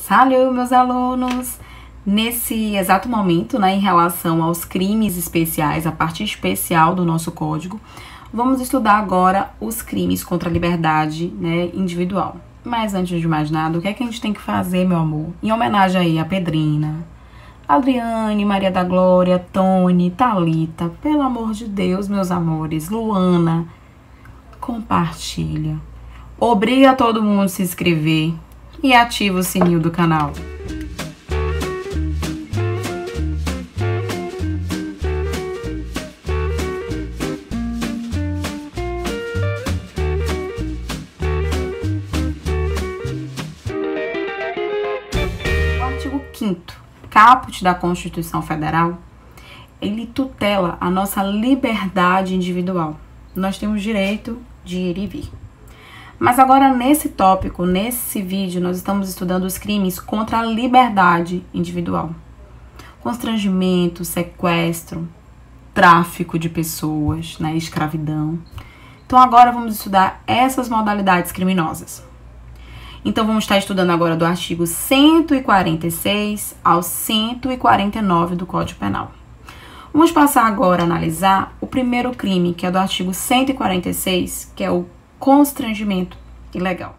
Salut, meus alunos! Nesse exato momento, em relação aos crimes especiais, a parte especial do nosso código, vamos estudar agora os crimes contra a liberdade, individual. Mas antes de mais nada, o que é que a gente tem que fazer, meu amor? Em homenagem aí a Pedrina, Adriane, Maria da Glória, Tony, Thalita, pelo amor de Deus, meus amores, Luana, compartilha. Obriga todo mundo a se inscrever e ativa o sininho do canal. O artigo 5º, caput da Constituição Federal, ele tutela a nossa liberdade individual. Nós temos direito de ir e vir. Mas agora nesse tópico, nesse vídeo, nós estamos estudando os crimes contra a liberdade individual. Constrangimento, sequestro, tráfico de pessoas, escravidão. Então agora vamos estudar essas modalidades criminosas. Então vamos estar estudando agora do artigo 146 ao 149 do Código Penal. Vamos passar agora a analisar o primeiro crime, que é do artigo 146, que é o constrangimento ilegal.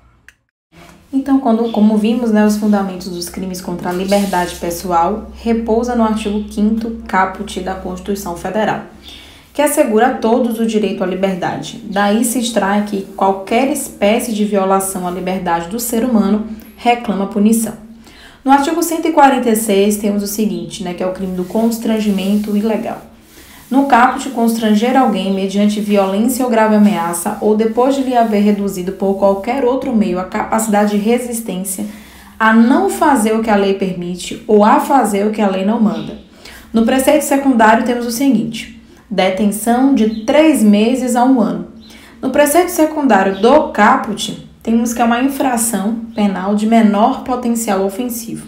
Então, como vimos, os fundamentos dos crimes contra a liberdade pessoal repousa no artigo 5º caput da Constituição Federal, que assegura a todos o direito à liberdade. Daí se extrai que qualquer espécie de violação à liberdade do ser humano reclama punição. No artigo 146 temos o seguinte, que é o crime do constrangimento ilegal. No caput, constranger alguém mediante violência ou grave ameaça ou depois de lhe haver reduzido por qualquer outro meio a capacidade de resistência a não fazer o que a lei permite ou a fazer o que a lei não manda. No preceito secundário temos o seguinte: detenção de 3 meses a 1 ano. No preceito secundário do caput, temos que é uma infração penal de menor potencial ofensivo.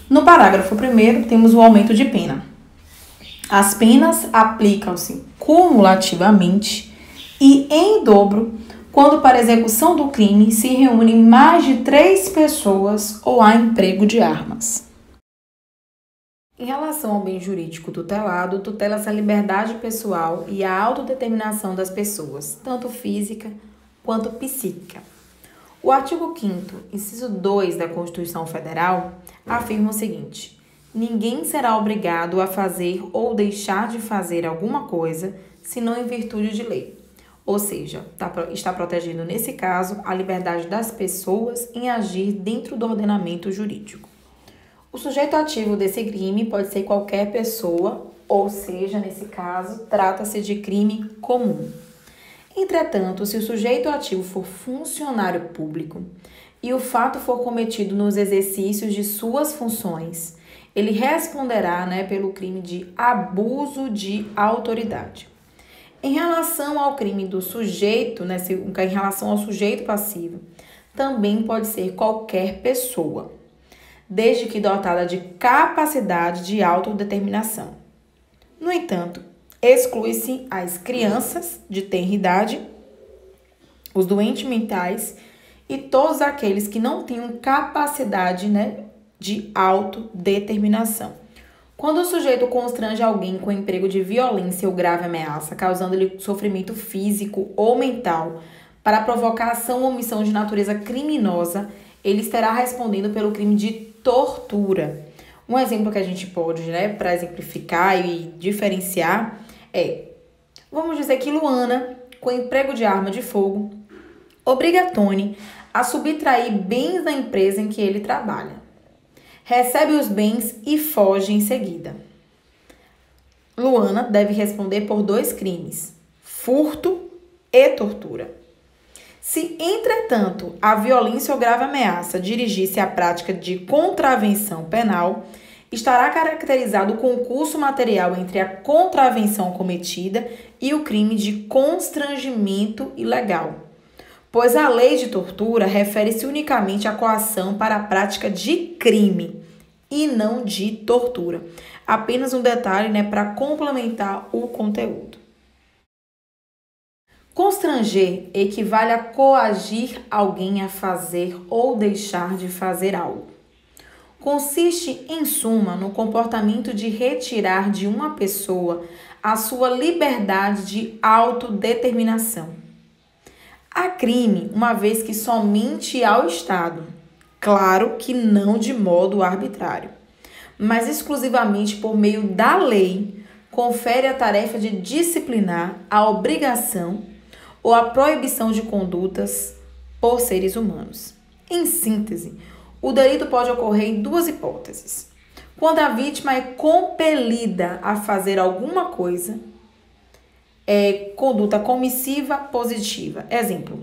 No parágrafo 1º, temos o aumento de pena. As penas aplicam-se cumulativamente e em dobro quando para execução do crime se reúnem mais de 3 pessoas ou há emprego de armas. Em relação ao bem jurídico tutelado, tutela-se a liberdade pessoal e a autodeterminação das pessoas, tanto física quanto psíquica. O artigo 5º, inciso 2 da Constituição Federal, afirma o seguinte: ninguém será obrigado a fazer ou deixar de fazer alguma coisa, senão em virtude de lei. Ou seja, está protegendo, nesse caso, a liberdade das pessoas em agir dentro do ordenamento jurídico. O sujeito ativo desse crime pode ser qualquer pessoa, ou seja, nesse caso, trata-se de crime comum. Entretanto, se o sujeito ativo for funcionário público e o fato for cometido nos exercícios de suas funções, ele responderá pelo crime de abuso de autoridade. Em relação ao crime do sujeito, em relação ao sujeito passivo, também pode ser qualquer pessoa, desde que dotada de capacidade de autodeterminação. No entanto, exclui-se as crianças de tenra idade, os doentes mentais e todos aqueles que não tenham capacidade, de autodeterminação. Quando o sujeito constrange alguém com emprego de violência ou grave ameaça, causando-lhe sofrimento físico ou mental, para provocar ação ou omissão de natureza criminosa, ele estará respondendo pelo crime de tortura. Um exemplo que a gente pode, para exemplificar e diferenciar vamos dizer que Luana, com emprego de arma de fogo, obriga Tony a subtrair bens da empresa em que ele trabalha. Recebe os bens e foge em seguida. Luana deve responder por 2 crimes: furto e tortura. Se, entretanto, a violência ou grave ameaça dirigir-se à prática de contravenção penal, estará caracterizado o concurso material entre a contravenção cometida e o crime de constrangimento ilegal, pois a lei de tortura refere-se unicamente à coação para a prática de crime e não de tortura. Apenas um detalhe, para complementar o conteúdo. Constranger equivale a coagir alguém a fazer ou deixar de fazer algo. consiste, em suma, no comportamento de retirar de uma pessoa a sua liberdade de autodeterminação. Há crime, uma vez que somente ao Estado, claro que não de modo arbitrário, mas exclusivamente por meio da lei, confere a tarefa de disciplinar a obrigação ou a proibição de condutas por seres humanos. Em síntese, o delito pode ocorrer em duas hipóteses. Quando a vítima é compelida a fazer alguma coisa, é conduta comissiva positiva. Exemplo,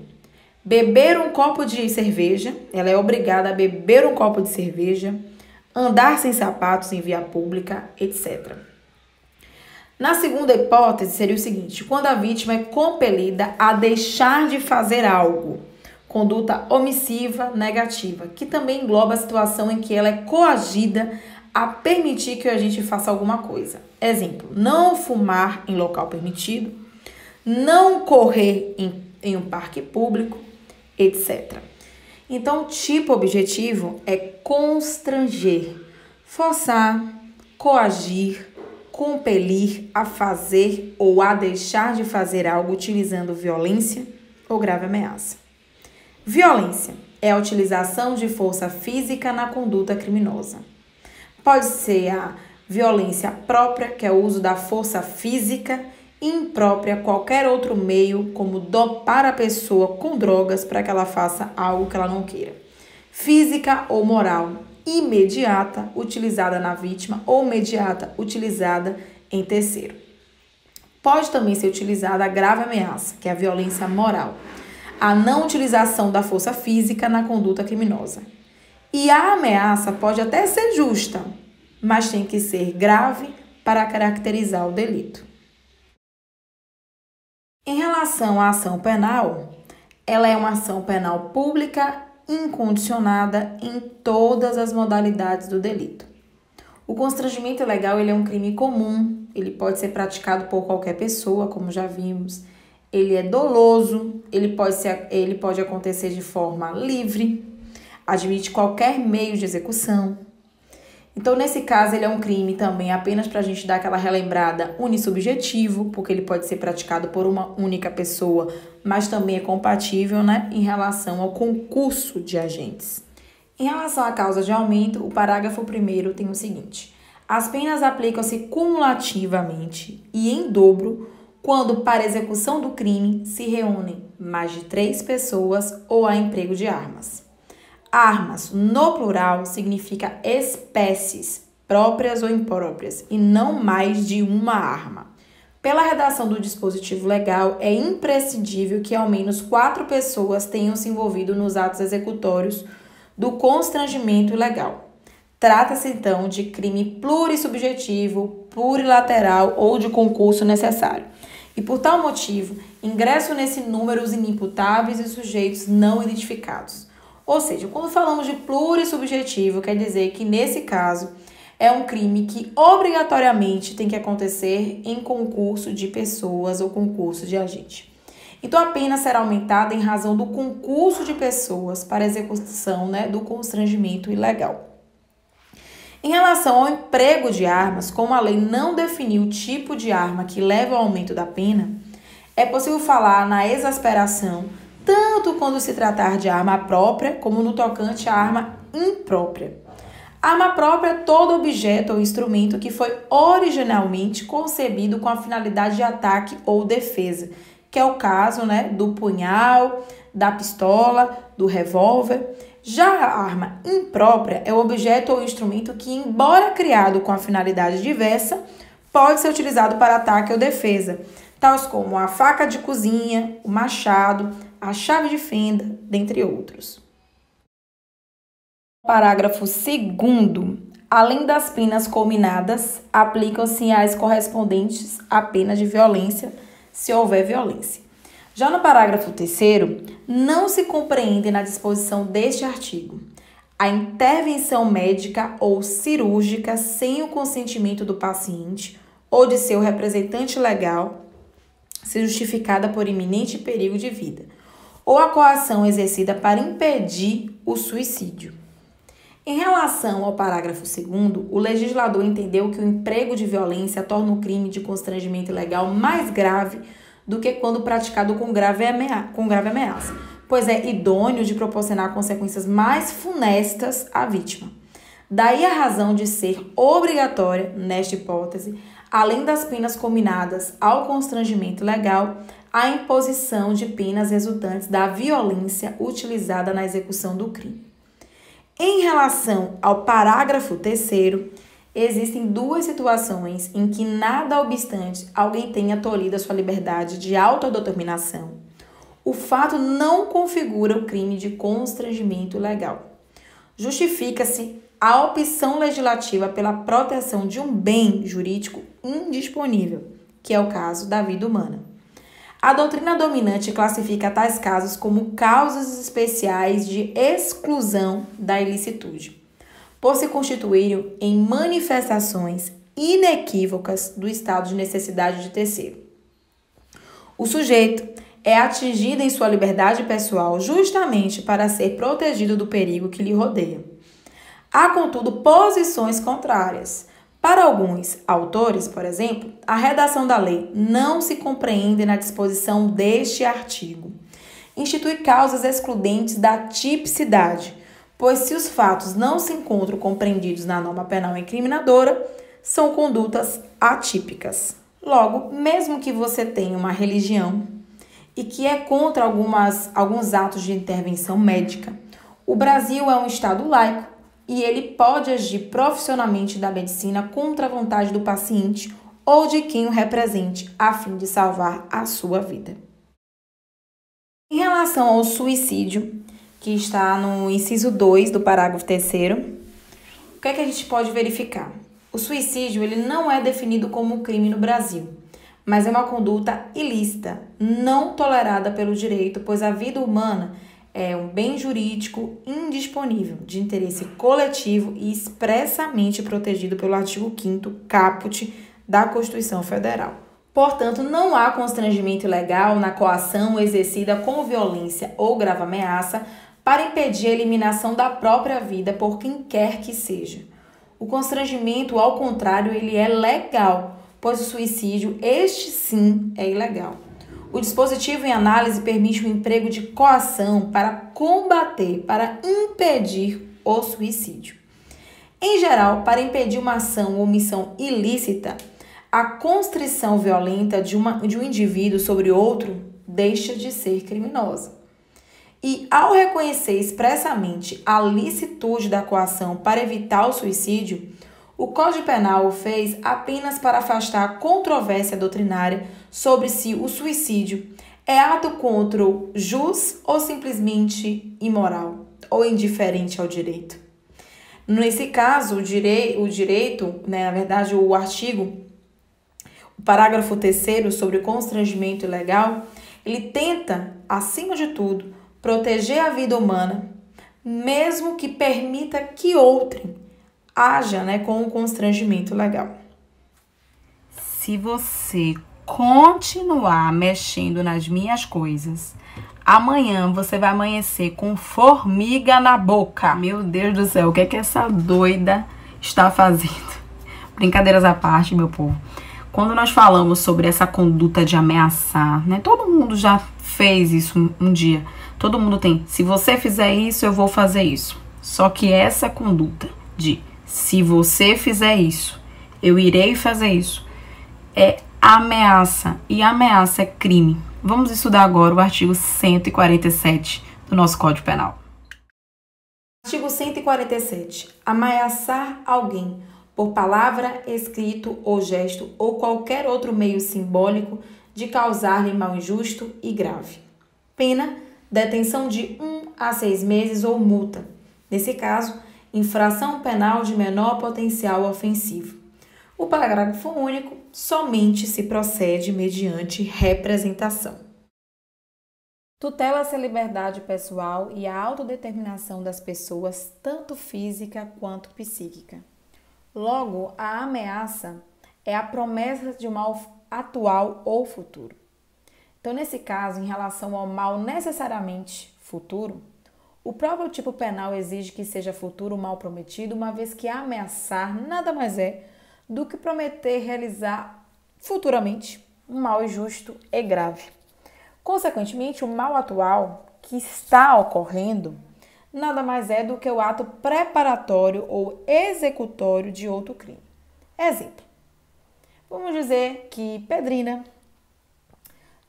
beber um copo de cerveja, ela é obrigada a beber um copo de cerveja, andar sem sapatos em via pública, etc. Na segunda hipótese, seria o seguinte, quando a vítima é compelida a deixar de fazer algo, conduta omissiva negativa, que também engloba a situação em que ela é coagida a permitir que a gente faça alguma coisa. Exemplo, não fumar em local permitido, não correr em um parque público, etc. Então, o tipo objetivo é constranger, forçar, coagir, compelir a fazer ou a deixar de fazer algo utilizando violência ou grave ameaça. Violência é a utilização de força física na conduta criminosa. Pode ser a violência própria, que é o uso da força física, e imprópria qualquer outro meio, como dopar a pessoa com drogas para que ela faça algo que ela não queira. Física ou moral, imediata, utilizada na vítima, ou imediata, utilizada em terceiro. Pode também ser utilizada a grave ameaça, que é a violência moral, a não utilização da força física na conduta criminosa. E a ameaça pode até ser justa, mas tem que ser grave para caracterizar o delito. Em relação à ação penal, ela é uma ação penal pública incondicionada em todas as modalidades do delito. O constrangimento ilegal ele é um crime comum, ele pode ser praticado por qualquer pessoa, como já vimos. Ele é doloso, ele pode acontecer de forma livre, admite qualquer meio de execução. Então, nesse caso, ele é um crime também apenas para a gente dar aquela relembrada unissubjetivo, porque ele pode ser praticado por uma única pessoa, mas também é compatível, em relação ao concurso de agentes. Em relação à causa de aumento, o parágrafo 1º tem o seguinte: as penas aplicam-se cumulativamente e em dobro quando para execução do crime se reúnem mais de 3 pessoas ou há emprego de armas. Armas, no plural, significa espécies, próprias ou impróprias, e não mais de uma arma. Pela redação do dispositivo legal, é imprescindível que ao menos 4 pessoas tenham se envolvido nos atos executórios do constrangimento ilegal. Trata-se, então, de crime plurissubjetivo, plurilateral ou de concurso necessário. E, por tal motivo, ingressam nesse número os inimputáveis e sujeitos não identificados. Ou seja, quando falamos de plurissubjetivo, quer dizer que, nesse caso, é um crime que obrigatoriamente tem que acontecer em concurso de pessoas ou concurso de agente. Então, a pena será aumentada em razão do concurso de pessoas para execução do constrangimento ilegal. Em relação ao emprego de armas, como a lei não definiu o tipo de arma que leva ao aumento da pena, é possível falar na exasperação, tanto quando se tratar de arma própria, como no tocante à arma imprópria. Arma própria é todo objeto ou instrumento que foi originalmente concebido com a finalidade de ataque ou defesa, que é o caso do punhal, da pistola, do revólver. Já a arma imprópria é o objeto ou instrumento que, embora criado com a finalidade diversa, pode ser utilizado para ataque ou defesa, tais como a faca de cozinha, o machado, a chave de fenda, dentre outros. Parágrafo 2º. Além das penas cominadas, aplicam-se as correspondentes à pena de violência, se houver violência. Já no parágrafo 3º, não se compreende na disposição deste artigo a intervenção médica ou cirúrgica sem o consentimento do paciente ou de seu representante legal, se justificada por iminente perigo de vida, ou a coação exercida para impedir o suicídio. Em relação ao parágrafo 2º, o legislador entendeu que o emprego de violência torna o crime de constrangimento ilegal mais grave do que quando praticado com grave ameaça, pois é idôneo de proporcionar consequências mais funestas à vítima. Daí a razão de ser obrigatória, nesta hipótese, além das penas combinadas ao constrangimento ilegal, a imposição de penas resultantes da violência utilizada na execução do crime. Em relação ao parágrafo 3º, existem duas situações em que, nada obstante alguém tenha tolhido a sua liberdade de autodeterminação, o fato não configura o crime de constrangimento ilegal. Justifica-se a opção legislativa pela proteção de um bem jurídico indisponível, que é o caso da vida humana. A doutrina dominante classifica tais casos como causas especiais de exclusão da ilicitude, por se constituírem em manifestações inequívocas do estado de necessidade de terceiro. O sujeito é atingido em sua liberdade pessoal justamente para ser protegido do perigo que lhe rodeia. Há, contudo, posições contrárias. Para alguns autores, por exemplo, a redação da lei não se compreende na disposição deste artigo. Institui causas excludentes da tipicidade, pois se os fatos não se encontram compreendidos na norma penal incriminadora, são condutas atípicas. Logo, mesmo que você tenha uma religião e que é contra alguns atos de intervenção médica, o Brasil é um estado laico e ele pode agir profissionalmente da medicina contra a vontade do paciente ou de quem o represente, a fim de salvar a sua vida. Em relação ao suicídio, que está no inciso 2 do parágrafo 3º, o que é que a gente pode verificar? O suicídio ele não é definido como crime no Brasil, mas é uma conduta ilícita, não tolerada pelo direito, pois a vida humana é um bem jurídico indisponível, de interesse coletivo e expressamente protegido pelo artigo 5º caput da Constituição Federal. Portanto, não há constrangimento ilegal na coação exercida com violência ou grave ameaça para impedir a eliminação da própria vida por quem quer que seja. O constrangimento, ao contrário, ele é legal, pois o suicídio, este sim, é ilegal. O dispositivo em análise permite o emprego de coação para combater, para impedir o suicídio. Em geral, para impedir uma ação ou omissão ilícita, a constrição violenta de um indivíduo sobre outro deixa de ser criminosa. E, ao reconhecer expressamente a licitude da coação para evitar o suicídio, o Código Penal o fez apenas para afastar a controvérsia doutrinária sobre se o suicídio é ato contra o jus ou simplesmente imoral ou indiferente ao direito. Nesse caso, o artigo, o parágrafo 3º sobre o constrangimento ilegal, ele tenta, acima de tudo, proteger a vida humana, mesmo que permita que outrem haja com um constrangimento legal. Se você continuar mexendo nas minhas coisas, amanhã você vai amanhecer com formiga na boca. Meu Deus do céu, o que é que essa doida está fazendo? Brincadeiras à parte, meu povo. Quando nós falamos sobre essa conduta de ameaçar, todo mundo já fez isso um dia. Todo mundo tem, se você fizer isso, eu vou fazer isso. Só que essa conduta de se você fizer isso, eu irei fazer isso, é ameaça. E ameaça é crime. Vamos estudar agora o artigo 147 do nosso Código Penal. Artigo 147. Ameaçar alguém por palavra, escrito ou gesto ou qualquer outro meio simbólico de causar-lhe mal injusto e grave. Pena, detenção de 1 a 6 meses ou multa. Nesse caso, infração penal de menor potencial ofensivo. O parágrafo único somente se procede mediante representação. Tutela-se a liberdade pessoal e a autodeterminação das pessoas, tanto física quanto psíquica. Logo, a ameaça é a promessa de um mal atual ou futuro. Então, nesse caso, em relação ao mal necessariamente futuro, O próprio tipo penal exige que seja futuro o mal prometido, uma vez que ameaçar nada mais é do que prometer realizar futuramente um mal injusto e grave. Consequentemente, o mal atual que está ocorrendo nada mais é do que o ato preparatório ou executório de outro crime. Exemplo. Vamos dizer que Pedrina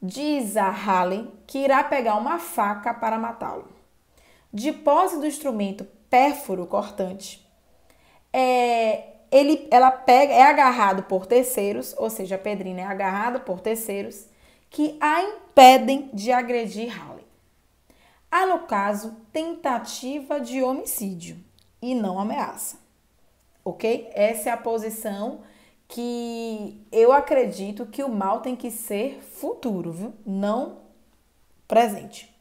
diz a Haley que irá pegar uma faca para matá-lo. De posse do instrumento pérfuro cortante, ela é agarrado por terceiros, ou seja, a Pedrina é agarrada por terceiros que a impedem de agredir Haley. Há, no caso, tentativa de homicídio e não ameaça. Ok? Essa é a posição que eu acredito que o mal tem que ser futuro, viu? Não presente.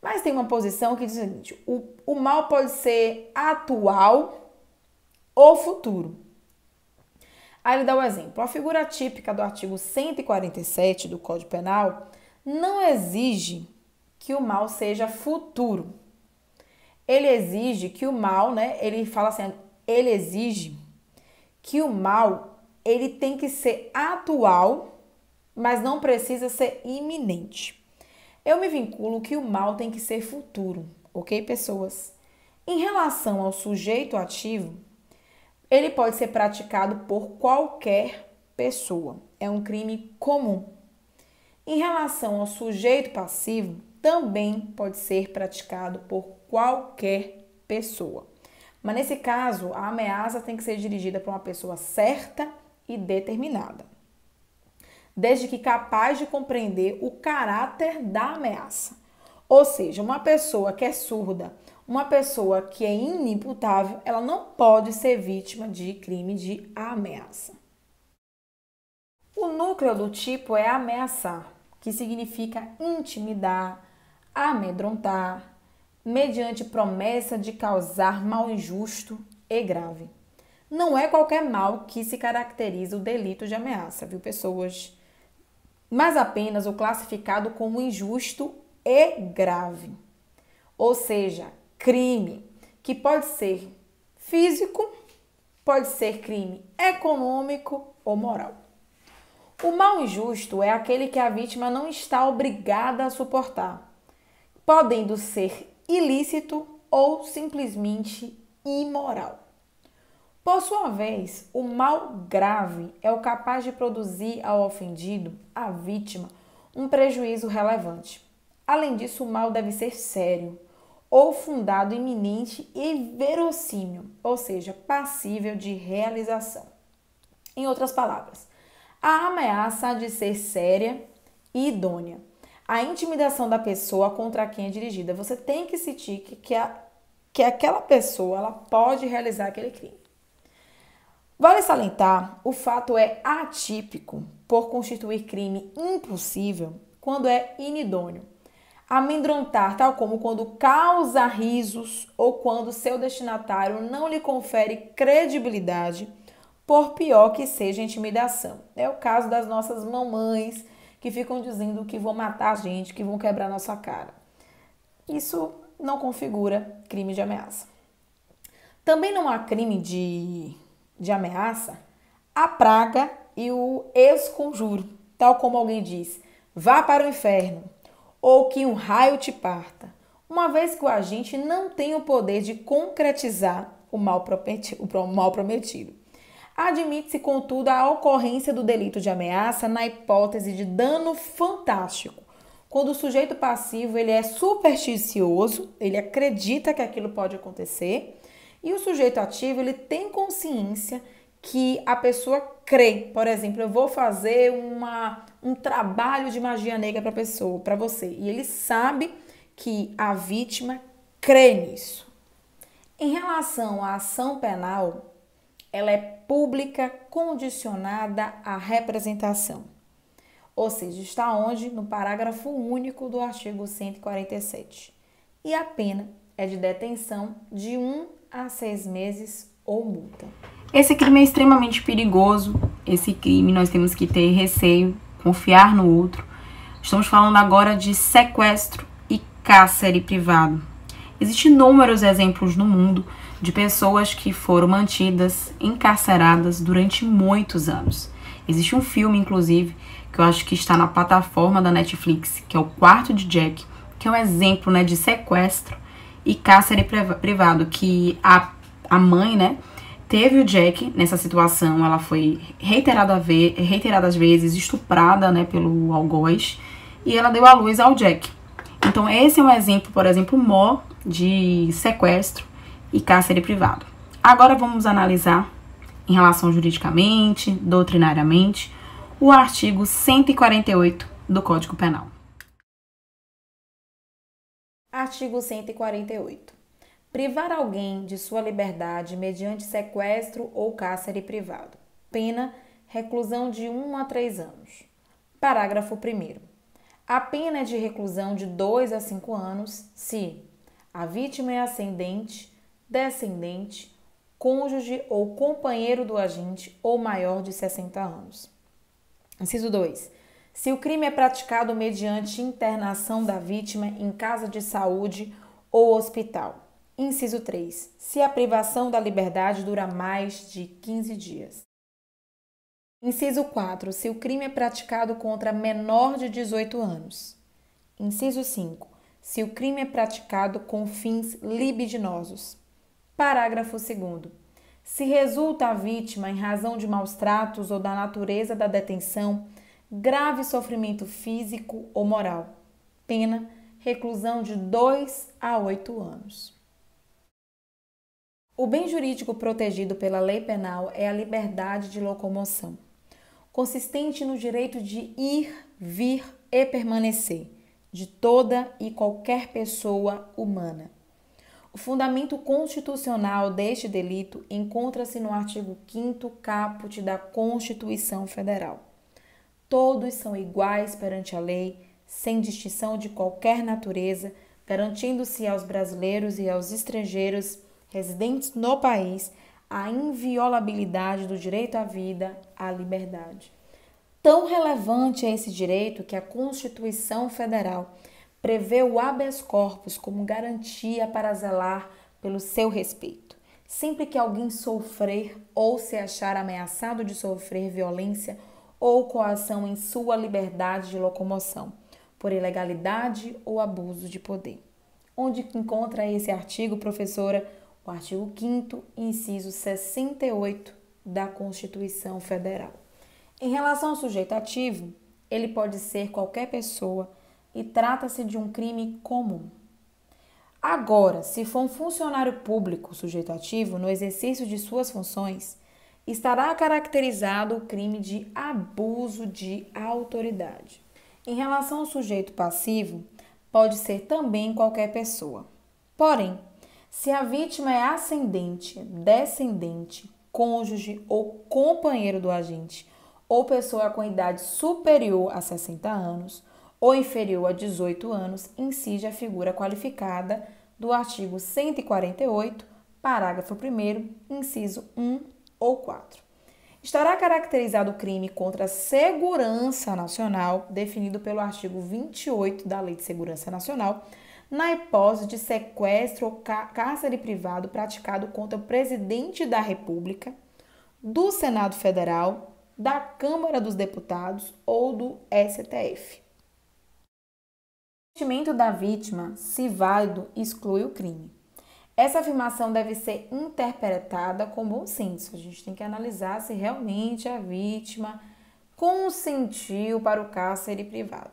Mas tem uma posição que diz o seguinte, o mal pode ser atual ou futuro. Aí ele dá o exemplo. A figura típica do artigo 147 do Código Penal não exige que o mal seja futuro. Ele exige que o mal, ele fala assim, ele exige que o mal, ele tem que ser atual, mas não precisa ser iminente. Eu me vinculo que o mal tem que ser futuro, ok, pessoas? Em relação ao sujeito ativo, ele pode ser praticado por qualquer pessoa. É um crime comum. Em relação ao sujeito passivo, também pode ser praticado por qualquer pessoa. Mas nesse caso, a ameaça tem que ser dirigida para uma pessoa certa e determinada, desde que capaz de compreender o caráter da ameaça. Ou seja, uma pessoa que é surda, uma pessoa que é inimputável, ela não pode ser vítima de crime de ameaça. O núcleo do tipo é ameaçar, que significa intimidar, amedrontar, mediante promessa de causar mal injusto e grave. Não é qualquer mal que se caracteriza o delito de ameaça, viu, pessoas? Mas apenas o classificado como injusto e grave. Ou seja, crime que pode ser físico, pode ser crime econômico ou moral. O mal injusto é aquele que a vítima não está obrigada a suportar, podendo ser ilícito ou simplesmente imoral. Por sua vez, o mal grave é o capaz de produzir ao ofendido, à vítima, um prejuízo relevante. Além disso, o mal deve ser sério ou fundado iminente e verossímil, ou seja, passível de realização. Em outras palavras, a ameaça há de ser séria e idônea. A intimidação da pessoa contra quem é dirigida. Você tem que sentir que aquela pessoa ela pode realizar aquele crime. Vale salientar, o fato é atípico por constituir crime impossível quando é inidôneo. Amedrontar, tal como quando causa risos ou quando seu destinatário não lhe confere credibilidade, por pior que seja a intimidação. É o caso das nossas mamães que ficam dizendo que vão matar a gente, que vão quebrar nossa cara. Isso não configura crime de ameaça. Também não há crime de ameaça a praga e o esconjuro, tal como alguém diz, vá para o inferno, ou que um raio te parta, uma vez que o agente não tem o poder de concretizar o mal prometido. Admite-se, contudo, a ocorrência do delito de ameaça na hipótese de dano fantástico, quando o sujeito passivo ele é supersticioso, ele acredita que aquilo pode acontecer, e o sujeito ativo ele tem consciência que a pessoa crê. Por exemplo, eu vou fazer um trabalho de magia negra para você, e ele sabe que a vítima crê nisso. Em relação à ação penal, ela é pública condicionada à representação. Ou seja, está onde? No parágrafo único do artigo 147. E a pena é de detenção de 1 a 6 meses ou multa. Esse crime é extremamente perigoso. Esse crime nós temos que ter receio, confiar no outro. Estamos falando agora de sequestro e cárcere privado. Existem inúmeros exemplos no mundo de pessoas que foram mantidas, encarceradas durante muitos anos. Existe um filme, inclusive, que eu acho que está na plataforma da Netflix, que é O Quarto de Jack, que é um exemplo, né, de sequestro e cárcere privado, que a mãe, né, teve o Jack nessa situação. Ela foi reiteradas vezes estuprada, né, pelo algoz, e ela deu à luz ao Jack. Então esse é um exemplo, por exemplo, de sequestro e cárcere privado. Agora vamos analisar, em relação juridicamente, doutrinariamente, o artigo 148 do Código Penal. Artigo 148. Privar alguém de sua liberdade mediante sequestro ou cárcere privado. Pena, reclusão de 1 a 3 anos. Parágrafo 1º. A pena é de reclusão de 2 a 5 anos se a vítima é ascendente, descendente, cônjuge ou companheiro do agente ou maior de 60 anos. Inciso 2. Se o crime é praticado mediante internação da vítima em casa de saúde ou hospital. Inciso 3. Se a privação da liberdade dura mais de 15 dias. Inciso 4. Se o crime é praticado contra menor de 18 anos. Inciso 5. Se o crime é praticado com fins libidinosos. Parágrafo 2º. Se resulta à vítima, em razão de maus tratos ou da natureza da detenção, grave sofrimento físico ou moral. Pena, reclusão de 2 a 8 anos. O bem jurídico protegido pela lei penal é a liberdade de locomoção, consistente no direito de ir, vir e permanecer de toda e qualquer pessoa humana. O fundamento constitucional deste delito encontra-se no artigo 5º caput da Constituição Federal. Todos são iguais perante a lei, sem distinção de qualquer natureza, garantindo-se aos brasileiros e aos estrangeiros residentes no país a inviolabilidade do direito à vida, à liberdade. Tão relevante é esse direito que a Constituição Federal prevê o habeas corpus como garantia para zelar pelo seu respeito. Sempre que alguém sofrer ou se achar ameaçado de sofrer violência ou coação em sua liberdade de locomoção, por ilegalidade ou abuso de poder. Onde encontra esse artigo, professora? O artigo 5º, inciso 68 da Constituição Federal. Em relação ao sujeito ativo, ele pode ser qualquer pessoa e trata-se de um crime comum. Agora, se for um funcionário público sujeito ativo no exercício de suas funções, estará caracterizado o crime de abuso de autoridade. Em relação ao sujeito passivo, pode ser também qualquer pessoa. Porém, se a vítima é ascendente, descendente, cônjuge ou companheiro do agente, ou pessoa com idade superior a 60 anos, ou inferior a 18 anos, incide a figura qualificada do artigo 148, parágrafo 1º, inciso 1 ou 4. Estará caracterizado o crime contra a segurança nacional, definido pelo artigo 28 da Lei de Segurança Nacional, na hipótese de sequestro ou cárcere privado praticado contra o presidente da República, do Senado Federal, da Câmara dos Deputados ou do STF. O consentimento da vítima, se válido, exclui o crime. Essa afirmação deve ser interpretada com bom senso. A gente tem que analisar se realmente a vítima consentiu para o cárcere privado.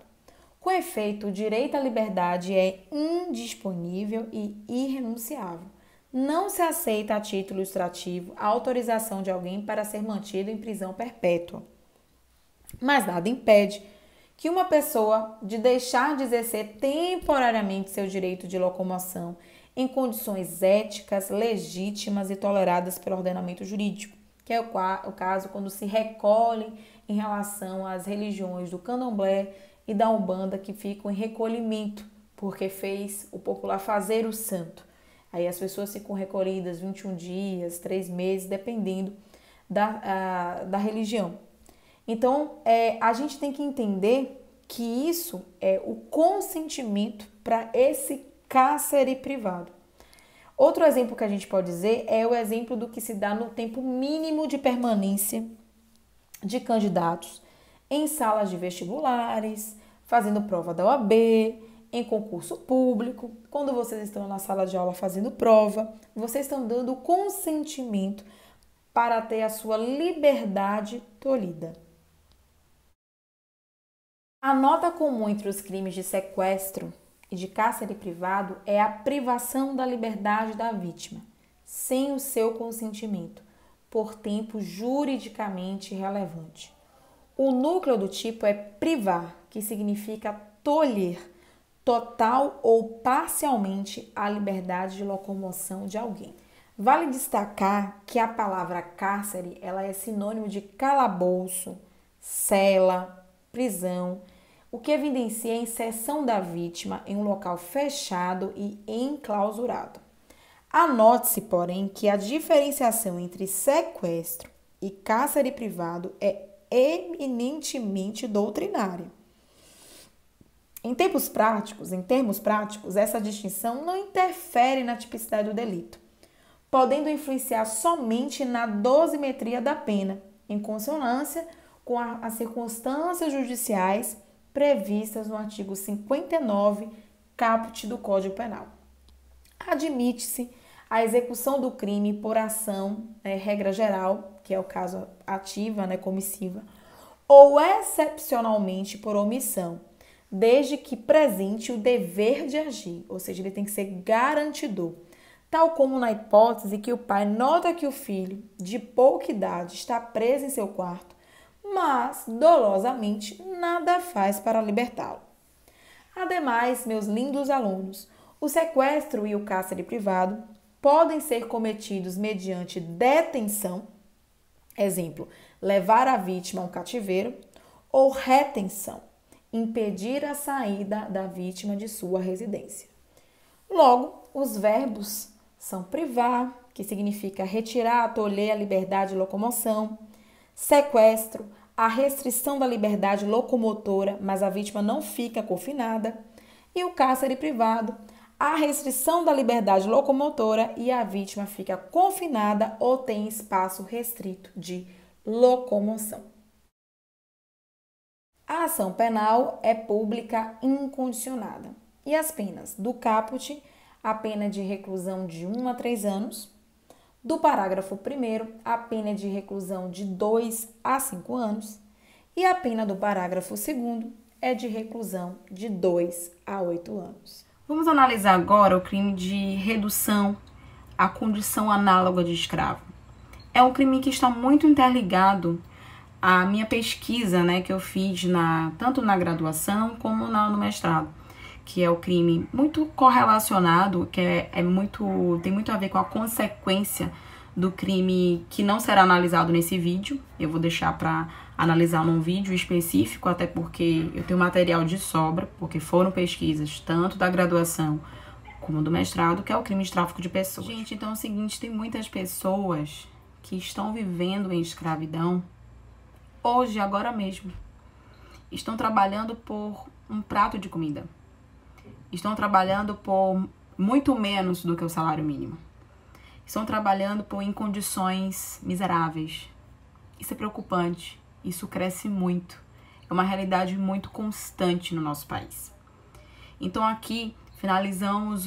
Com efeito, o direito à liberdade é indisponível e irrenunciável. Não se aceita a título ilustrativo a autorização de alguém para ser mantido em prisão perpétua. Mas nada impede que uma pessoa de deixar de exercer temporariamente seu direito de locomoção em condições éticas, legítimas e toleradas pelo ordenamento jurídico, que é o caso quando se recolhe em relação às religiões do candomblé e da umbanda que ficam em recolhimento, porque fez o popular fazer o santo. Aí as pessoas ficam recolhidas 21 dias, 3 meses, dependendo da religião. Então, a gente tem que entender que isso é o consentimento para esse cárcere privado. Outro exemplo que a gente pode dizer é o exemplo do que se dá no tempo mínimo de permanência de candidatos em salas de vestibulares, fazendo prova da OAB, em concurso público. Quando vocês estão na sala de aula fazendo prova, vocês estão dando consentimento para ter a sua liberdade tolhida. A nota comum entre os crimes de sequestro e de cárcere privado é a privação da liberdade da vítima, sem o seu consentimento, por tempo juridicamente relevante. O núcleo do tipo é privar, que significa tolher total ou parcialmente a liberdade de locomoção de alguém. Vale destacar que a palavra cárcere ela é sinônimo de calabouço, cela, prisão, o que evidencia a inserção da vítima em um local fechado e enclausurado. Anote-se, porém, que a diferenciação entre sequestro e cárcere privado é eminentemente doutrinária. Em termos práticos, essa distinção não interfere na tipicidade do delito, podendo influenciar somente na dosimetria da pena, em consonância com as circunstâncias judiciais previstas no artigo 59, caput do Código Penal. Admite-se a execução do crime por ação, regra geral, que é o caso ativa, comissiva, ou excepcionalmente por omissão, desde que presente o dever de agir, ou seja, ele tem que ser garantidor, tal como na hipótese que o pai nota que o filho, de pouca idade, está preso em seu quarto, mas dolosamente nada faz para libertá-lo. Ademais, meus lindos alunos, o sequestro e o cárcere privado podem ser cometidos mediante detenção, exemplo, levar a vítima a um cativeiro, ou retenção, impedir a saída da vítima de sua residência. Logo, os verbos são privar, que significa retirar, tolher a liberdade de locomoção, sequestro, a restrição da liberdade locomotora, mas a vítima não fica confinada, e o cárcere privado, a restrição da liberdade locomotora e a vítima fica confinada ou tem espaço restrito de locomoção. A ação penal é pública incondicionada e as penas do caput, a pena de reclusão de 1 a 3 anos, do parágrafo 1º, a pena de reclusão de 2 a 5 anos e a pena do parágrafo 2º é de reclusão de 2 a 8 anos. Vamos analisar agora o crime de redução à condição análoga de escravo. É um crime que está muito interligado à minha pesquisa, que eu fiz tanto na graduação como no mestrado, que é o crime muito correlacionado, que tem muito a ver com a consequência do crime que não será analisado nesse vídeo. Eu vou deixar para analisar num vídeo específico, até porque eu tenho material de sobra, porque foram pesquisas tanto da graduação como do mestrado, que é o crime de tráfico de pessoas. Gente, então é o seguinte, tem muitas pessoas que estão vivendo em escravidão hoje, agora mesmo. Estão trabalhando por um prato de comida. Estão trabalhando por muito menos do que o salário mínimo. Estão trabalhando em condições miseráveis. Isso é preocupante. Isso cresce muito. É uma realidade muito constante no nosso país. Então aqui finalizamos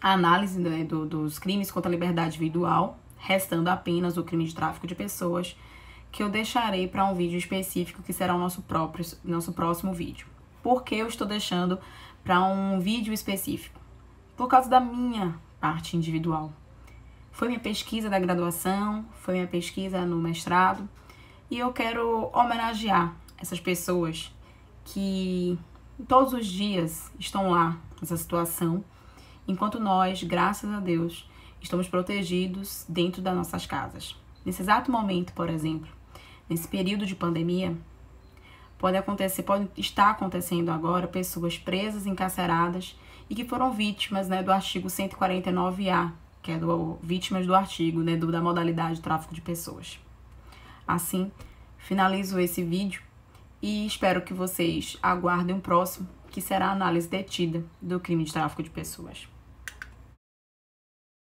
a análise dos crimes contra a liberdade individual, restando apenas o crime de tráfico de pessoas, que eu deixarei para um vídeo específico que será o nosso próximo vídeo. Por que eu estou deixando para um vídeo específico? Por causa da minha parte individual. Foi minha pesquisa da graduação, foi minha pesquisa no mestrado, e eu quero homenagear essas pessoas que todos os dias estão lá nessa situação, enquanto nós, graças a Deus, estamos protegidos dentro das nossas casas. Nesse exato momento, por exemplo, nesse período de pandemia, pode estar acontecendo agora pessoas presas, encarceradas e que foram vítimas do artigo 149A, que é vítimas do artigo da modalidade de tráfico de pessoas. Assim, finalizo esse vídeo e espero que vocês aguardem o próximo, que será a análise detida do crime de tráfico de pessoas.